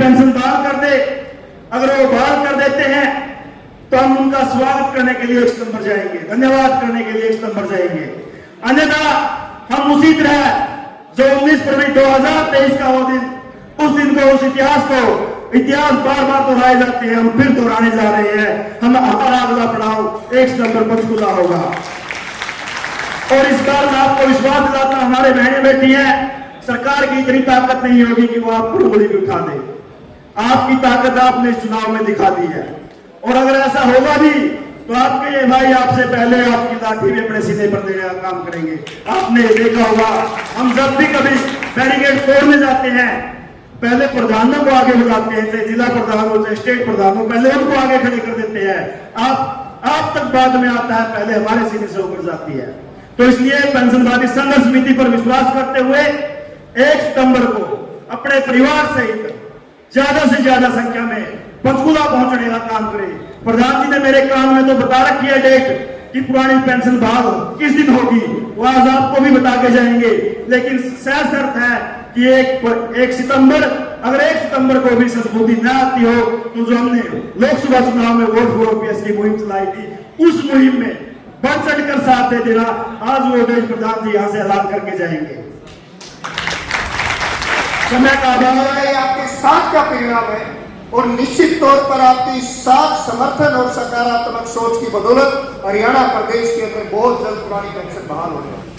Pension बहाल कर दे। अगर वो बहाल कर देते हैं तो हम उनका स्वागत करने के लिए एक स्तंभ पर जाएंगे, धन्यवाद करने के लिए एक स्तंभ पर जाएंगे। अन्यथा हम उसी तरह जो 19 फरवरी 2023 का वो दिन, उस दिन को, उस इतिहास बार बार दोहराए जाते हैं, हम फिर दोहराने जा रहे हैं। हम हमारा अगला पड़ाव 1 सितंबर पंचकूला होगा। और इस बार मैं आपको विश्वास दिलाता हूं, हमारे बहने बेटी हैं, सरकार की इतनी ताकत नहीं होगी कि वो आपको उंगली भी उठा दे। आपकी ताकत आपने इस चुनाव में दिखा दी है। और अगर ऐसा होगा भी तो आपके ये भाई आपसे पहले आपकी लाठी भी अपने सीने पर देने का काम करेंगे। आपने देखा होगा, हम जब भी कभी बैरिकेड तोड़ने जाते हैं, पहले प्रधानों को आगे बुलाते हैं, चाहे जिला प्रधान हो चाहे स्टेट प्रधान हो, पहले उनको आगे खड़े कर देते हैं। आप तक बाद में आता है, पहले हमारे सीने से ऊपर जाती है। तो इसलिए पेंशनवादी संघर्ष समिति पर विश्वास करते हुए 1 सितंबर को अपने परिवार सहित ज्यादा से ज्यादा संख्या में पंचकूला पहुंचने का काम करें। प्रधान जी ने मेरे कान में तो बता रखी है डेट कि पुरानी पेंशन बहाल किस दिन होगी, वो आज आपको भी बता के जाएंगे। लेकिन सह शर्त है कि 1 सितंबर, अगर 1 सितंबर को भी सद्बुद्धि न आती हो तो जो हमने लोकसभा चुनाव में वोट फॉर ओपीएस की मुहिम चलाई थी, उस मुहिम में बढ़ चढ़कर साथ दे देना। आज वो देश प्रधान जी यहाँ से ऐलान करके जाएंगे। समय का अभाव है, आपके साथ का परिणाम है और निश्चित तौर पर आपकी साथ समर्थन और सकारात्मक सोच की बदौलत हरियाणा प्रदेश के अंदर बहुत जल्द पुरानी पेंशन बहाल हो जाएगी।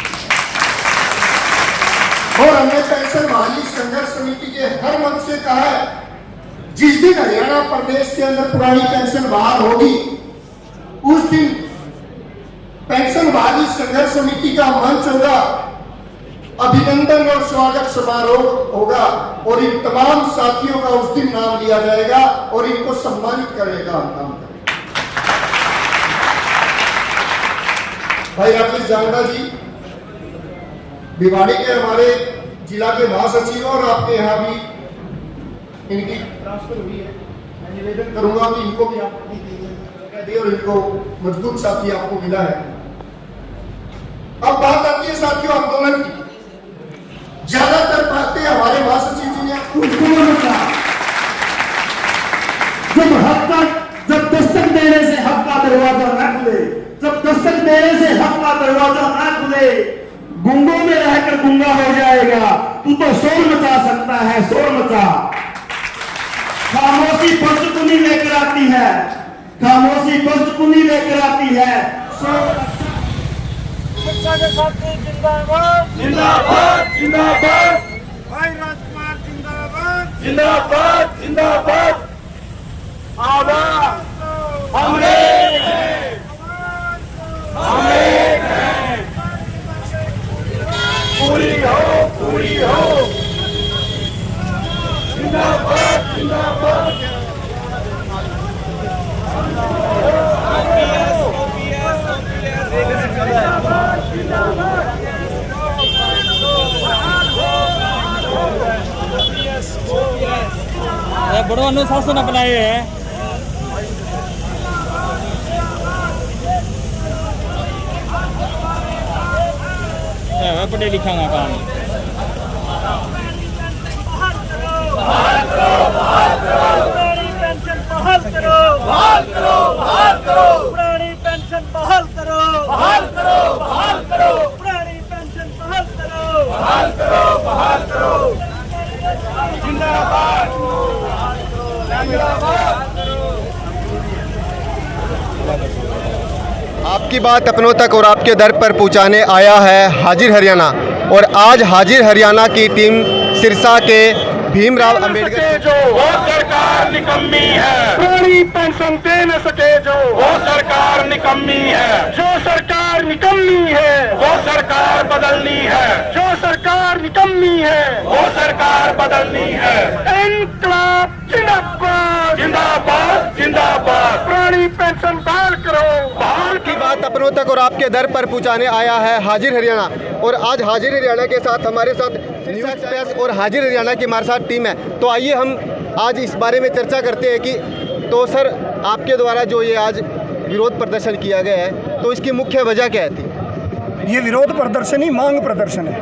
और हमने पेंशन बहाली संघर्ष समिति के हर मंच से कहा है, जिस दिन हरियाणा प्रदेश के अंदर पुरानी पेंशन बहाल होगी, उस दिन पेंशन बहाली संघर्ष समिति का मंच होगा, अभिनंदन और स्वागत समारोह होगा और इन तमाम साथियों का उस दिन नाम लिया जाएगा और इनको सम्मानित करने का हम काम करेंगे। भाई राकेश जांगड़ा जी भिवाड़ी के हमारे जिला के महासचिव और आपके यहाँ भी इनकी ट्रांसफर हुई है। मैं निवेदन करूंगा कि इनको भी आप दे और इनको मजबूत साथी आपको मिला है। अब बात आती है साथियों आंदोलन की। ज्यादातर बातें हमारे महासचिव जी ने जब दस्तक देने से हक का दरवाजा न खुले, जब दस्तक देने से हक का दरवाजा न खुले, गुंगों में रहकर गुंगा हो जाएगा। तू तो शोर मचा सकता है, शोर मचा। खामोशी पुष्टकुनी लेकर आती है, खामोशी पुष्टकुनी लेकर आती है। शिक्षा के साथी जिंदाबाद जिंदाबाद जिंदाबाद, भाई राजकुमार जिंदाबाद जिंदाबाद जिंदाबाद। आवाज हम एक हैं, हम एक हैं। पूरी हो, पूरी हो। जिंदाबाद जिंदाबाद। बड़ो अनुशासन अपनाए है। पढ़े लिखा का काम पुरानी पेंशन बहाल करो, बहाल करो, बहाल करो, पुरानी पेंशन बहाल करो, बहाल करो, बहाल करो, पुरानी पेंशन बहाल करो, बहाल करो, बहाल करो। जिंदाबाद जिंदाबाद। आपकी बात अपनों तक और आपके दर पर पहुंचाने आया है हाजिर हरियाणा। और आज हाजिर हरियाणा की टीम सिरसा के भीमराव अंबेडकर जो वो सरकार निकम्मी है, पुरानी पेंशन दे न सके जो, वो सरकार निकम्मी है, जो सरकार निकम्मी है, वो सरकार बदलनी है, जो सरकार निकम्मी है, वो सरकार बदलनी है। इनकलाब जिंदाबाद जिंदाबाद जिंदाबाद। पुरानी पेंशन बहाल करो। बहाल की बात अपनों तक और आपके दर पर पहुंचाने आया है हाजिर हरियाणा। और आज हाजिर हरियाणा के साथ हमारे साथ न्यूज़ एक्सप्रेस और हाजिर हरियाणा की हमारे साथ टीम है। तो आइए हम आज इस बारे में चर्चा करते हैं कि तो सर आपके द्वारा जो ये आज विरोध प्रदर्शन किया गया है, तो इसकी मुख्य वजह क्या थी? ये विरोध प्रदर्शन ही मांग प्रदर्शन है।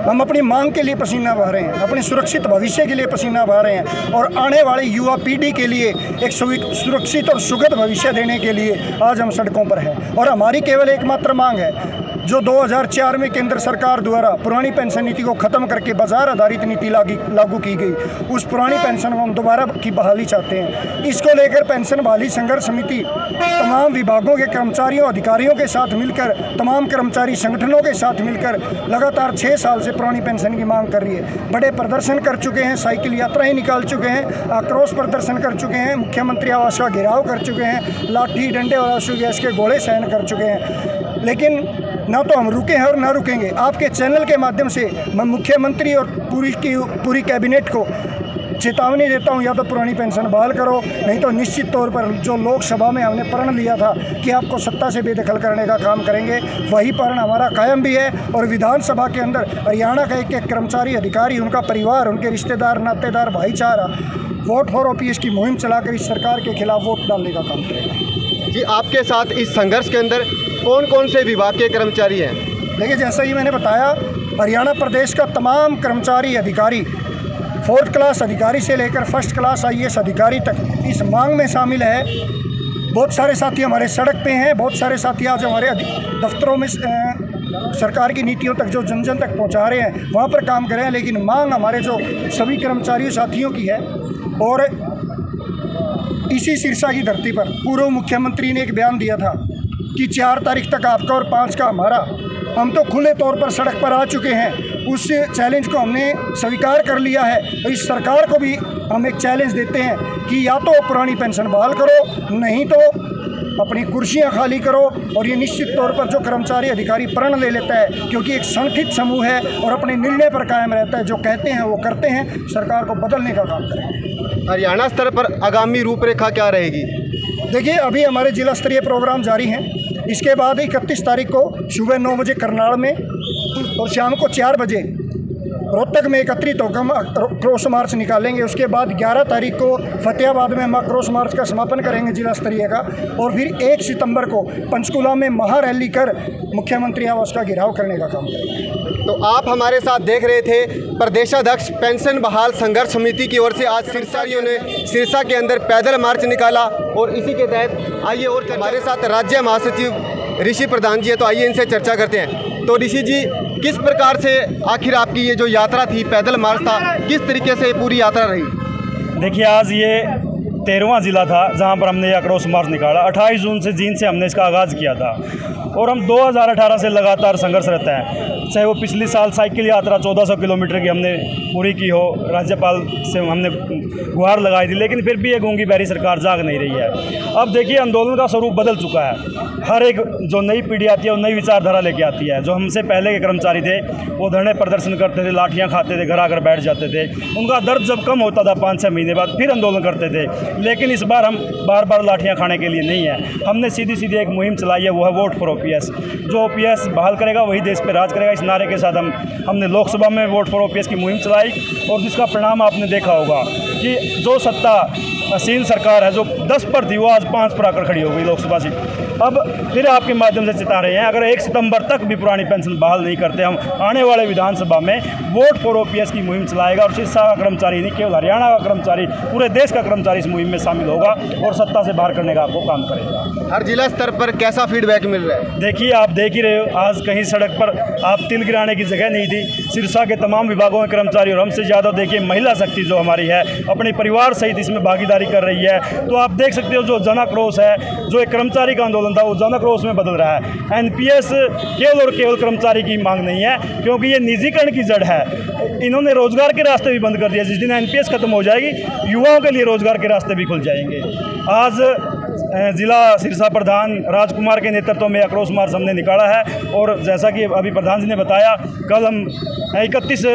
हम अपनी मांग के लिए पसीना बहा रहे हैं, अपने सुरक्षित भविष्य के लिए पसीना बहा रहे हैं और आने वाले युवा पीढ़ी के लिए एक सुरक्षित और सुखद भविष्य देने के लिए आज हम सड़कों पर हैं। और हमारी केवल एकमात्र मांग है, जो 2004 में केंद्र सरकार द्वारा पुरानी पेंशन नीति को ख़त्म करके बाजार आधारित नीति लागू की गई, उस पुरानी पेंशन को हम दोबारा की बहाली चाहते हैं। इसको लेकर पेंशन बहाली संघर्ष समिति तमाम विभागों के कर्मचारियों अधिकारियों के साथ मिलकर, तमाम कर्मचारी संगठनों के साथ मिलकर लगातार 6 साल से पुरानी पेंशन की मांग कर रही है। बड़े प्रदर्शन कर चुके हैं, साइकिल यात्राएं निकाल चुके हैं, आक्रोश प्रदर्शन कर चुके हैं, मुख्यमंत्री आवास का घेराव कर चुके हैं, लाठी डंडे और आंसू गैस के गोले सहन कर चुके हैं, लेकिन ना तो हम रुके हैं और ना रुकेंगे। आपके चैनल के माध्यम से मैं मुख्यमंत्री और पूरी कैबिनेट को चेतावनी देता हूं, या तो पुरानी पेंशन बहाल करो, नहीं तो निश्चित तौर पर जो लोकसभा में हमने प्रण लिया था कि आपको सत्ता से बेदखल करने का काम करेंगे, वही प्रण हमारा कायम भी है। और विधानसभा के अंदर हरियाणा का एक कर्मचारी अधिकारी, उनका परिवार, उनके रिश्तेदार, नातेदार, भाईचारा वोट फॉर ओपीएस की मुहिम चलाकर इस सरकार के खिलाफ वोट डालने का काम करेगा। जी, आपके साथ इस संघर्ष के अंदर कौन कौन से विभाग के कर्मचारी हैं? देखिए, जैसा कि मैंने बताया, हरियाणा प्रदेश का तमाम कर्मचारी अधिकारी, 4th क्लास अधिकारी से लेकर 1st क्लास IAS अधिकारी तक इस मांग में शामिल है। बहुत सारे साथी हमारे सड़क पे हैं, बहुत सारे साथी आज हमारे दफ्तरों में सरकार की नीतियों तक जो जन जन तक पहुंचा रहे हैं, वहां पर काम कर रहे हैं। लेकिन मांग हमारे जो सभी कर्मचारियों साथियों की है। और इसी सिरसा की धरती पर पूर्व मुख्यमंत्री ने एक बयान दिया था कि 4 तारीख तक आपका और 5 का हमारा। हम तो खुले तौर पर सड़क पर आ चुके हैं, उस चैलेंज को हमने स्वीकार कर लिया है। और इस सरकार को भी हम एक चैलेंज देते हैं कि या तो पुरानी पेंशन बहाल करो, नहीं तो अपनी कुर्सियां खाली करो। और ये निश्चित तौर पर जो कर्मचारी अधिकारी प्रण ले लेता है, क्योंकि एक संगठित समूह है और अपने निर्णय पर कायम रहता है, जो कहते हैं वो करते हैं, सरकार को बदलने का काम करेंगे। हरियाणा स्तर पर आगामी रूपरेखा क्या रहेगी? देखिए, अभी हमारे जिला स्तरीय प्रोग्राम जारी हैं। इसके बाद 31 तारीख को सुबह 9 बजे करनाल में और शाम को 4 बजे रोहतक में एकत्रित होकर हम क्रॉस मार्च निकालेंगे। उसके बाद 11 तारीख को फतेहाबाद में हम क्रॉस मार्च का समापन करेंगे जिला स्तरीय का। और फिर 1 सितंबर को पंचकुला में महारैली कर मुख्यमंत्री आवास का घेराव करने का काम करेंगे। तो आप हमारे साथ देख रहे थे प्रदेशाध्यक्ष पेंशन बहाल संघर्ष समिति की ओर से आज सिरसारियों ने सिरसा के अंदर पैदल मार्च निकाला। और इसी के तहत आइए, और हमारे साथ राज्य महासचिव ऋषि प्रधान जी है, तो आइए इनसे चर्चा करते हैं। तो ऋषि जी, किस प्रकार से आखिर आपकी ये जो यात्रा थी, पैदल मार्च था, किस तरीके से पूरी यात्रा रही? देखिए, आज ये 13वां ज़िला था जहां पर हमने यह क्रॉस मार्च निकाला। 28 जून से जींद से हमने इसका आगाज़ किया था और हम 2018 से लगातार संघर्ष रहता है। चाहे वो पिछली साल साइकिल यात्रा 1400 किलोमीटर की हमने पूरी की हो, राज्यपाल से हमने गुहार लगाई थी, लेकिन फिर भी ये गूंगी बहरी सरकार जाग नहीं रही है। अब देखिए, आंदोलन का स्वरूप बदल चुका है। हर एक जो नई पीढ़ी आती है वो नई विचारधारा लेके आती है। जो हमसे पहले के कर्मचारी थे वो धरने प्रदर्शन करते थे, लाठियाँ खाते थे, घर आकर बैठ जाते थे। उनका दर्द जब कम होता था 5-6 महीने बाद फिर आंदोलन करते थे। लेकिन इस बार हम बार लाठियाँ खाने के लिए नहीं है। हमने सीधी एक मुहिम चलाई है, वो है वोट फॉर ओपीएस। जो ओपीएस बहाल करेगा वही देश पे राज करेगा। इस नारे के साथ हमने लोकसभा में वोट फॉर ओपीएस की मुहिम चलाई और जिसका परिणाम आपने देखा होगा कि जो सत्ता असीन सरकार है जो 10 पर थी वो आज 5 पर आकर खड़ी हो गई लोकसभा सीट। अब फिर आपके माध्यम से चेता रहे हैं, अगर 1 सितंबर तक भी पुरानी पेंशन बहाल नहीं करते, हम आने वाले विधानसभा में वोट फॉर ओपीएस की मुहिम चलाएगा। और सिरसा का कर्मचारी नहीं, केवल हरियाणा का कर्मचारी, पूरे देश का कर्मचारी इस मुहिम में शामिल होगा और सत्ता से बाहर करने का आपको काम करेगा। हर जिला स्तर पर कैसा फीडबैक मिल रहा है? देखिए, आप देख ही रहे हो, आज कहीं सड़क पर आप तिल गिराने की जगह नहीं थी। सिरसा के तमाम विभागों के कर्मचारी और हमसे ज़्यादा देखिए महिला शक्ति जो हमारी है अपने परिवार सहित इसमें भागीदारी कर रही है। तो आप देख सकते हो, जो जन आक्रोश है, जो एक कर्मचारी का आंदोलन था, वो जन आक्रोश में बदल रहा है। एनपीएस केवल और केवल कर्मचारी की मांग नहीं है, क्योंकि ये निजीकरण की जड़ है। इन्होंने रोजगार के रास्ते भी बंद कर दिया। जिस दिन एनपीएस खत्म हो जाएगी, युवाओं के लिए रोजगार के रास्ते भी खुल जाएंगे। आज जिला सिरसा प्रधान राजकुमार के नेतृत्व में आक्रोश मार्च हमने निकाला है। और जैसा कि अभी प्रधान जी ने बताया, कल हम 31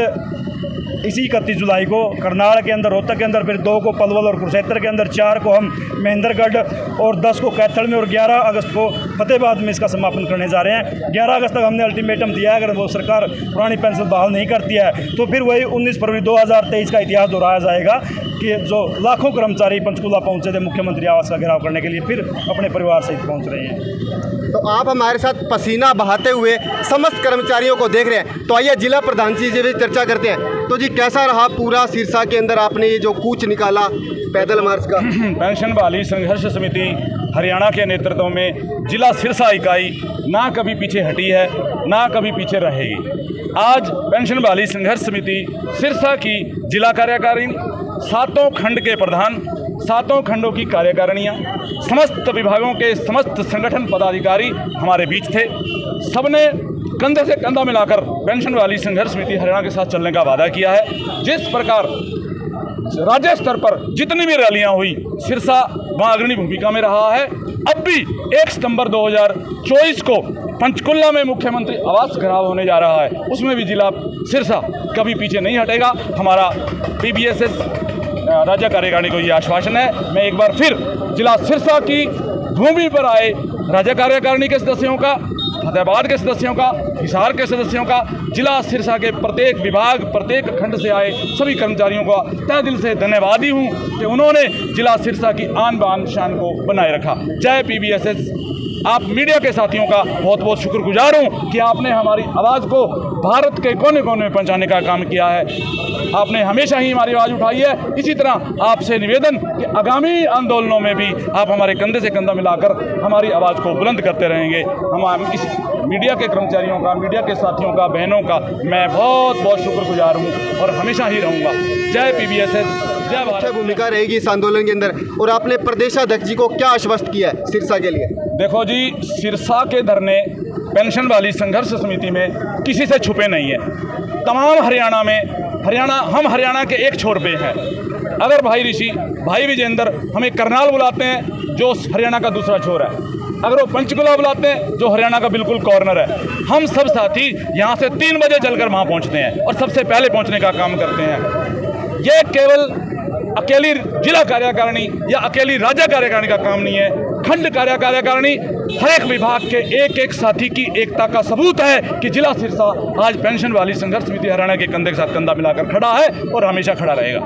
इसी 31 जुलाई को करनाल के अंदर, रोहतक के अंदर, फिर 2 को पलवल और कुरुक्षेत्र के अंदर, 4 को हम महेंद्रगढ़ और 10 को कैथल में और 11 अगस्त को फतेहाबाद में इसका समापन करने जा रहे हैं। 11 अगस्त तक हमने अल्टीमेटम दिया है, अगर वो सरकार पुरानी पेंशन बहाल नहीं करती है तो फिर वही 19 फरवरी 2023 का इतिहास दोहराया जाएगा कि जो लाखों कर्मचारी पंचकूला पहुंचे थे मुख्यमंत्री आवास का घेराव करने के लिए, फिर अपने परिवार सहित पहुंच रहे हैं। तो आप हमारे साथ पसीना बहाते हुए समस्त कर्मचारियों को देख रहे हैं, तो आइए जिला प्रधान जी से भी चर्चा करते हैं। तो जी, कैसा रहा पूरा सिरसा के अंदर आपने ये जो कूच निकाला पैदल मार्च का? पेंशन बहाली संघर्ष समिति हरियाणा के नेतृत्व में जिला सिरसा इकाई ना कभी पीछे हटी है, ना कभी पीछे रहेगी। आज पेंशन बहाली संघर्ष समिति सिरसा की जिला कार्यकारिणी, 7 खंड के प्रधान, 7 खंडों की कार्यकारिणियाँ, समस्त विभागों के समस्त संगठन पदाधिकारी हमारे बीच थे। सबने कंधे से कंधा मिलाकर पेंशन बहाली संघर्ष समिति हरियाणा के साथ चलने का वादा किया है। जिस प्रकार राज्य स्तर पर जितनी भी रैलियां हुई, सिरसा वहाँ अग्रणी भूमिका में रहा है। अब भी 1 सितंबर 2024 को पंचकुला में मुख्यमंत्री आवास घेराव होने जा रहा है, उसमें भी जिला सिरसा कभी पीछे नहीं हटेगा। हमारा PBSS राज्य कार्यकारिणी को ये आश्वासन है। मैं एक बार फिर जिला सिरसा की भूमि पर आए राज्य कार्यकारिणी के सदस्यों का, फतेहाबाद के सदस्यों का, हिसार के सदस्यों का, जिला सिरसा के प्रत्येक विभाग, प्रत्येक खंड से आए सभी कर्मचारियों का तहे दिल से धन्यवादी हूँ कि उन्होंने जिला सिरसा की आन बान शान को बनाए रखा। जय PBSS। आप मीडिया के साथियों का बहुत बहुत शुक्रगुजार हूँ कि आपने हमारी आवाज़ को भारत के कोने कोने में पहुँचाने का काम किया है। आपने हमेशा ही हमारी आवाज़ उठाई है। इसी तरह आपसे निवेदन कि आगामी आंदोलनों में भी आप हमारे कंधे से कंधा मिलाकर हमारी आवाज़ को बुलंद करते रहेंगे। हम इस मीडिया के कर्मचारियों का, मीडिया के साथियों का, बहनों का मैं बहुत बहुत शुक्रगुजार हूँ और हमेशा ही रहूँगा। जय PBSS। जय भारत। भूमिका रहेगी इस आंदोलन के अंदर, और आपने प्रदेशाध्यक्ष जी को क्या आश्वस्त किया है सिरसा के लिए? देखो जी, सिरसा के धरने पेंशन बहाली संघर्ष समिति में किसी से छुपे नहीं है। तमाम हरियाणा में, हम हरियाणा के एक छोर पे हैं। अगर भाई ऋषि, भाई विजेंद्र हमें करनाल बुलाते हैं जो हरियाणा का दूसरा छोर है, अगर वो पंचकुला बुलाते हैं जो हरियाणा का बिल्कुल कॉर्नर है, हम सब साथी यहाँ से 3 बजे चलकर वहाँ पहुँचते हैं और सबसे पहले पहुँचने का काम करते हैं। ये केवल अकेली जिला कार्यकारिणी या अकेली राज्य कार्यकारिणी का काम नहीं है। खंड कार्यकारिणी हर एक विभाग के एक एक साथी की एकता का सबूत है कि जिला सिरसा आज पेंशन बहाली संघर्ष समिति हरियाणा के कंधे के साथ कंधा मिलाकर खड़ा है और हमेशा खड़ा रहेगा।